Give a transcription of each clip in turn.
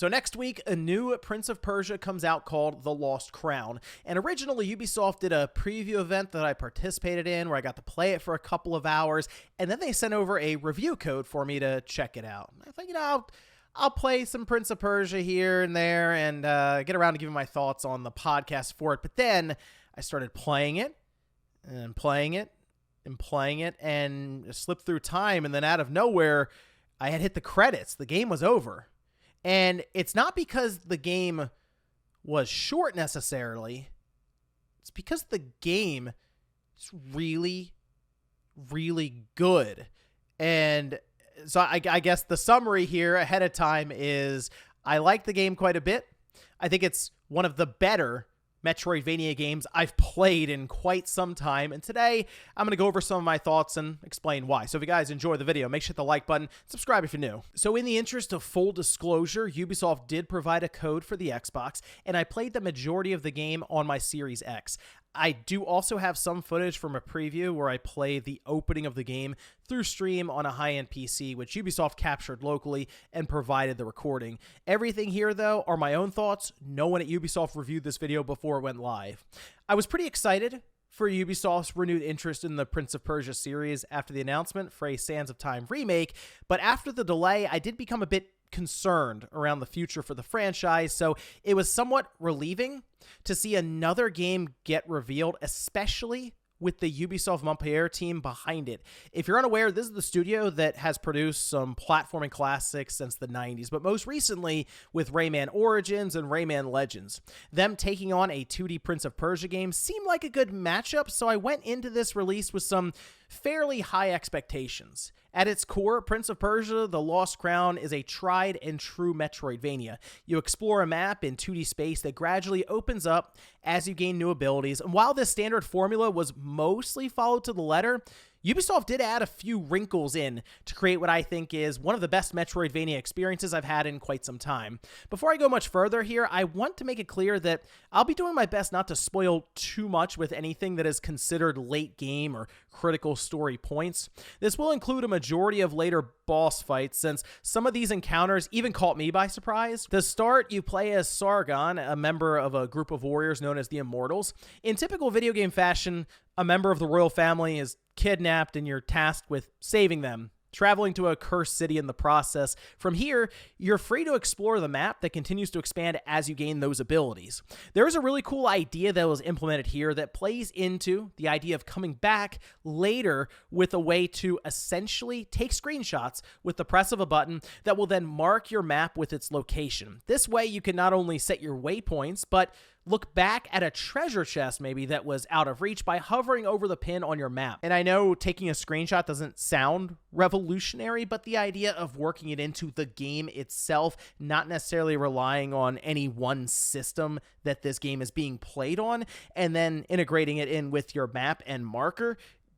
So next week, a new Prince of Persia comes out called The Lost Crown. And originally, Ubisoft did a preview event that I participated in where I got to play it for a couple of hours. And then they sent over a review code for me to check it out. I thought, I'll play some Prince of Persia here and there and get around to giving my thoughts on the podcast for it. But then I started playing it and playing it and playing it and slipped through time. And then out of nowhere, I had hit the credits. The game was over. And it's not because the game was short necessarily. It's because the game is really, really good. And so I guess the summary here ahead of time is I like the game quite a bit. I think it's one of the better Metroidvania games I've played in quite some time, and today I'm going to go over some of my thoughts and explain why. So if you guys enjoy the video, make sure to hit the like button, subscribe if you're new. So in the interest of full disclosure, Ubisoft did provide a code for the Xbox, and I played the majority of the game on my Series X. I do also have some footage from a preview where I play the opening of the game through stream on a high-end PC, which Ubisoft captured locally and provided the recording. Everything here, though, are my own thoughts. No one at Ubisoft reviewed this video before it went live. I was pretty excited for Ubisoft's renewed interest in the Prince of Persia series after the announcement for a Sands of Time remake, but after the delay, I did become a bit concerned around the future for the franchise, so it was somewhat relieving to see another game get revealed, especially with the Ubisoft Montpellier team behind it. If you're unaware, this is the studio that has produced some platforming classics since the 90s, but most recently with Rayman Origins and Rayman Legends. Them taking on a 2D Prince of Persia game seemed like a good matchup, so I went into this release with some fairly high expectations. At its core, Prince of Persia: The Lost Crown is a tried and true Metroidvania. You explore a map in 2D space that gradually opens up as you gain new abilities, and while this standard formula was mostly followed to the letter, Ubisoft did add a few wrinkles in to create what I think is one of the best Metroidvania experiences I've had in quite some time. Before I go much further here, I want to make it clear that I'll be doing my best not to spoil too much with anything that is considered late game or critical story points. This will include a majority of later boss fights, since some of these encounters even caught me by surprise. To start, you play as Sargon, a member of a group of warriors known as the Immortals. In typical video game fashion, a member of the royal family is kidnapped and you're tasked with saving them, traveling to a cursed city in the process. From here, you're free to explore the map that continues to expand as you gain those abilities. There's a really cool idea that was implemented here that plays into the idea of coming back later with a way to essentially take screenshots with the press of a button that will then mark your map with its location. This way, you can not only set your waypoints, but look back at a treasure chest maybe that was out of reach by hovering over the pin on your map. And I know taking a screenshot doesn't sound revolutionary, but the idea of working it into the game itself, not necessarily relying on any one system that this game is being played on, and then integrating it in with your map and marker,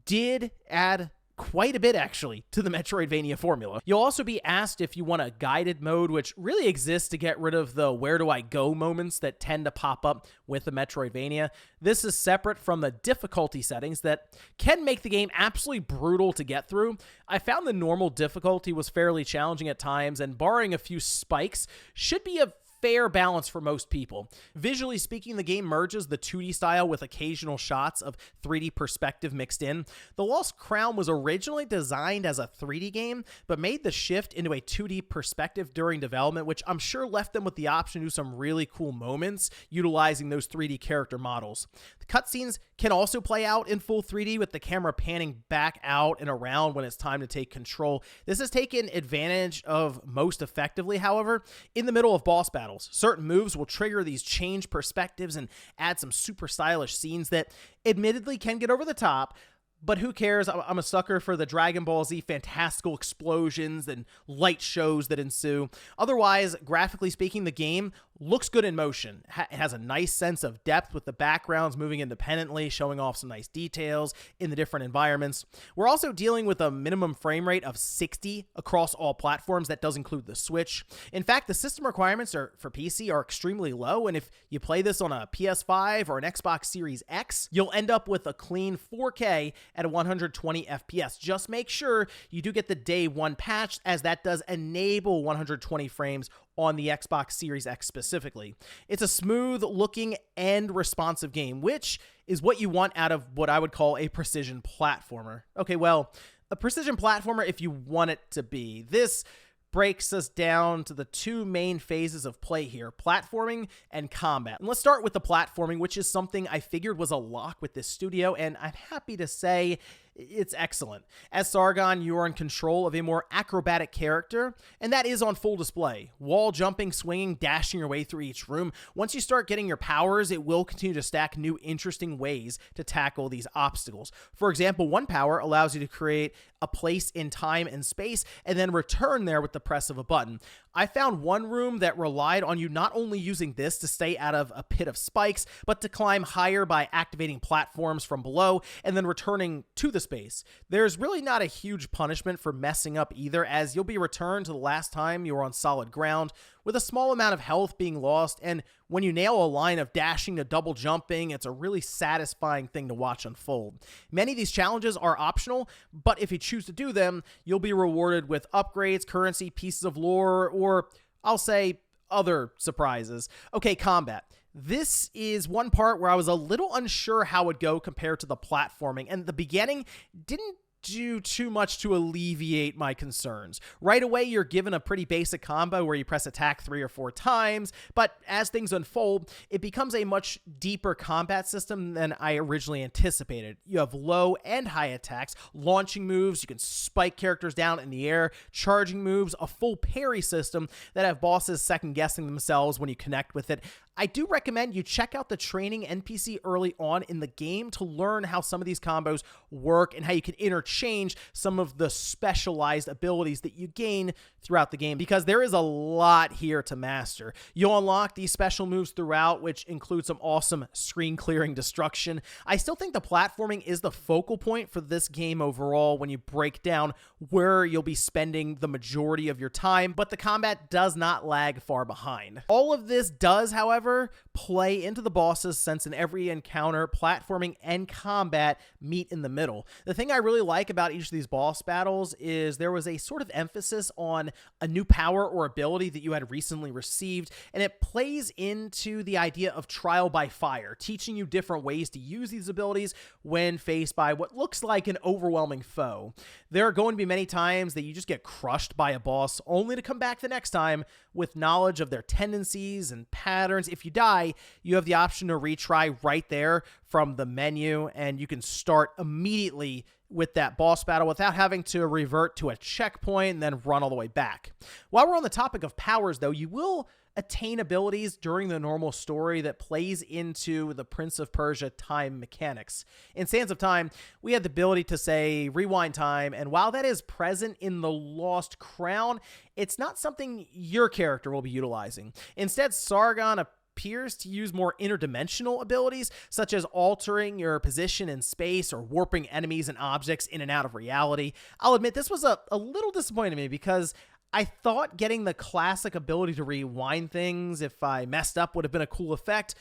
did add quite a bit, actually, to the Metroidvania formula. You'll also be asked if you want a guided mode, which really exists to get rid of the where do I go moments that tend to pop up with the Metroidvania. This is separate from the difficulty settings that can make the game absolutely brutal to get through. I found the normal difficulty was fairly challenging at times, and barring a few spikes, should be a fair balance for most people. Visually speaking, the game merges the 2D style with occasional shots of 3D perspective mixed in. The Lost Crown was originally designed as a 3D game, but made the shift into a 2D perspective during development, which I'm sure left them with the option to do some really cool moments utilizing those 3D character models. The cutscenes can also play out in full 3D with the camera panning back out and around when it's time to take control. This is taken advantage of most effectively, however, in the middle of boss battles. Certain moves will trigger these changed perspectives and add some super stylish scenes that admittedly can get over the top, but who cares? I'm a sucker for the Dragon Ball Z fantastical explosions and light shows that ensue. Otherwise, graphically speaking, the game looks good in motion. It has a nice sense of depth with the backgrounds moving independently, showing off some nice details in the different environments. We're also dealing with a minimum frame rate of 60 across all platforms. That does include the Switch. In fact, the system requirements for PC are extremely low, and if you play this on a PS5 or an Xbox Series X, you'll end up with a clean 4K at a 120 FPS. Just make sure you do get the day one patch, as that does enable 120 frames on the Xbox Series X specifically. It's a smooth looking and responsive game, which is what you want out of what I would call a precision platformer. Okay, well, a precision platformer if you want it to be. This breaks us down to the two main phases of play here, platforming and combat. And let's start with the platforming, which is something I figured was a lock with this studio, and I'm happy to say it's excellent. As Sargon, you are in control of a more acrobatic character, and that is on full display. Wall jumping, swinging, dashing your way through each room. Once you start getting your powers, it will continue to stack new interesting ways to tackle these obstacles. For example, one power allows you to create a place in time and space and then return there with the press of a button. I found one room that relied on you not only using this to stay out of a pit of spikes, but to climb higher by activating platforms from below and then returning to the space. There's really not a huge punishment for messing up either, as you'll be returned to the last time you were on solid ground, with a small amount of health being lost, and when you nail a line of dashing to double jumping, it's a really satisfying thing to watch unfold. Many of these challenges are optional, but if you choose to do them, you'll be rewarded with upgrades, currency, pieces of lore, or I'll say other surprises. Okay, combat. This is one part where I was a little unsure how it would go compared to the platforming, and the beginning didn't do too much to alleviate my concerns. Right away, you're given a pretty basic combo where you press attack 3 or 4 times, but as things unfold, it becomes a much deeper combat system than I originally anticipated. You have low and high attacks, launching moves, you can spike characters down in the air, charging moves, a full parry system that have bosses second-guessing themselves when you connect with it. I do recommend you check out the training NPC early on in the game to learn how some of these combos work and how you can interchange some of the specialized abilities that you gain throughout the game, because there is a lot here to master. You'll unlock these special moves throughout, which include some awesome screen clearing destruction. I still think the platforming is the focal point for this game overall when you break down where you'll be spending the majority of your time, but the combat does not lag far behind. All of this does, however, play into the bosses, since in every encounter, platforming and combat meet in the middle. The thing I really like about each of these boss battles is there was a sort of emphasis on a new power or ability that you had recently received, and it plays into the idea of trial by fire, teaching you different ways to use these abilities when faced by what looks like an overwhelming foe. There are going to be many times that you just get crushed by a boss, only to come back the next time with knowledge of their tendencies and patterns. If you die, you have the option to retry right there from the menu, and you can start immediately with that boss battle without having to revert to a checkpoint and then run all the way back. While we're on the topic of powers, though, you will attain abilities during the normal story that plays into the Prince of Persia time mechanics. In Sands of Time, we had the ability to, say, rewind time, and while that is present in the Lost Crown, it's not something your character will be utilizing. Instead, Sargon appears to use more interdimensional abilities, such as altering your position in space or warping enemies and objects in and out of reality. I'll admit this was a little disappointing to me, because I thought getting the classic ability to rewind things if I messed up would have been a cool effect.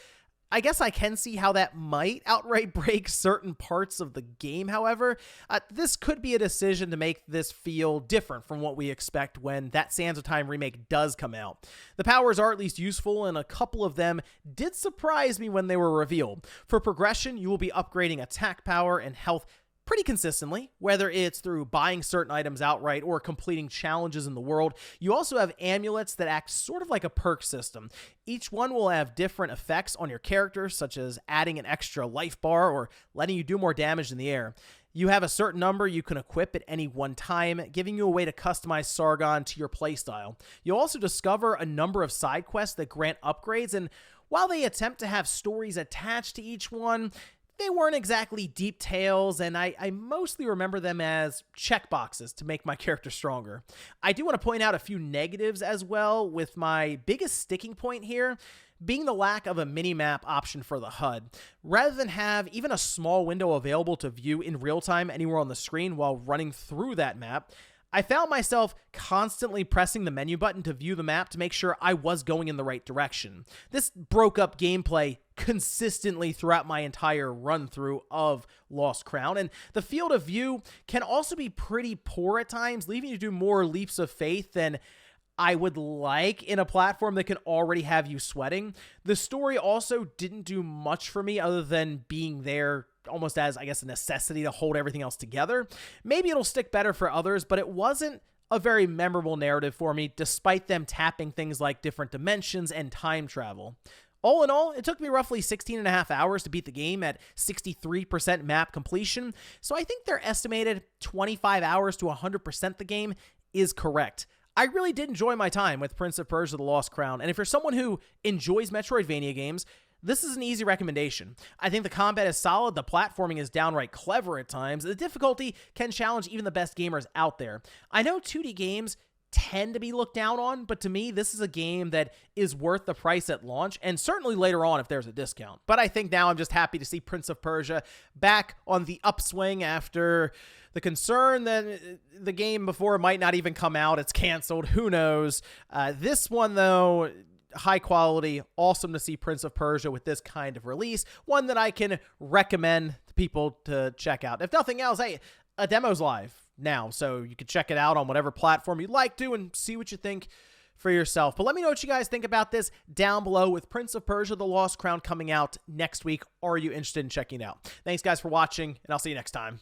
I guess I can see how that might outright break certain parts of the game, however. This could be a decision to make this feel different from what we expect when that Sands of Time remake does come out. The powers are at least useful, and a couple of them did surprise me when they were revealed. For progression, you will be upgrading attack power and health pretty consistently, whether it's through buying certain items outright or completing challenges in the world. You also have amulets that act sort of like a perk system. Each one will have different effects on your character, such as adding an extra life bar or letting you do more damage in the air. You have a certain number you can equip at any one time, giving you a way to customize Sargon to your playstyle. You'll also discover a number of side quests that grant upgrades, and while they attempt to have stories attached to each one, they weren't exactly deep tales, and I mostly remember them as checkboxes to make my character stronger. I do want to point out a few negatives as well, with my biggest sticking point here being the lack of a mini-map option for the HUD. Rather than have even a small window available to view in real time anywhere on the screen while running through that map, I found myself constantly pressing the menu button to view the map to make sure I was going in the right direction. This broke up gameplay consistently throughout my entire run-through of Lost Crown, and the field of view can also be pretty poor at times, leaving you to do more leaps of faith than I would like in a platform that can already have you sweating. The story also didn't do much for me other than being there almost as, I guess, a necessity to hold everything else together. Maybe it'll stick better for others, but it wasn't a very memorable narrative for me, despite them tapping things like different dimensions and time travel. All in all, it took me roughly 16 and a half hours to beat the game at 63% map completion, so I think their estimated 25 hours to 100% the game is correct. I really did enjoy my time with Prince of Persia: The Lost Crown, and if you're someone who enjoys Metroidvania games, this is an easy recommendation. I think the combat is solid, the platforming is downright clever at times, the difficulty can challenge even the best gamers out there. I know 2D games tend to be looked down on, but to me, this is a game that is worth the price at launch, and certainly later on if there's a discount. But I think now I'm just happy to see Prince of Persia back on the upswing after the concern that the game before might not even come out. It's canceled. Who knows? This one, though, high quality, awesome to see Prince of Persia with this kind of release. One that I can recommend to people to check out. If nothing else, hey, a demo's live now, so you can check it out on whatever platform you'd like to and see what you think for yourself. But let me know what you guys think about this down below. With Prince of Persia: The Lost Crown coming out next week, are you interested in checking it out? Thanks guys for watching, and I'll see you next time.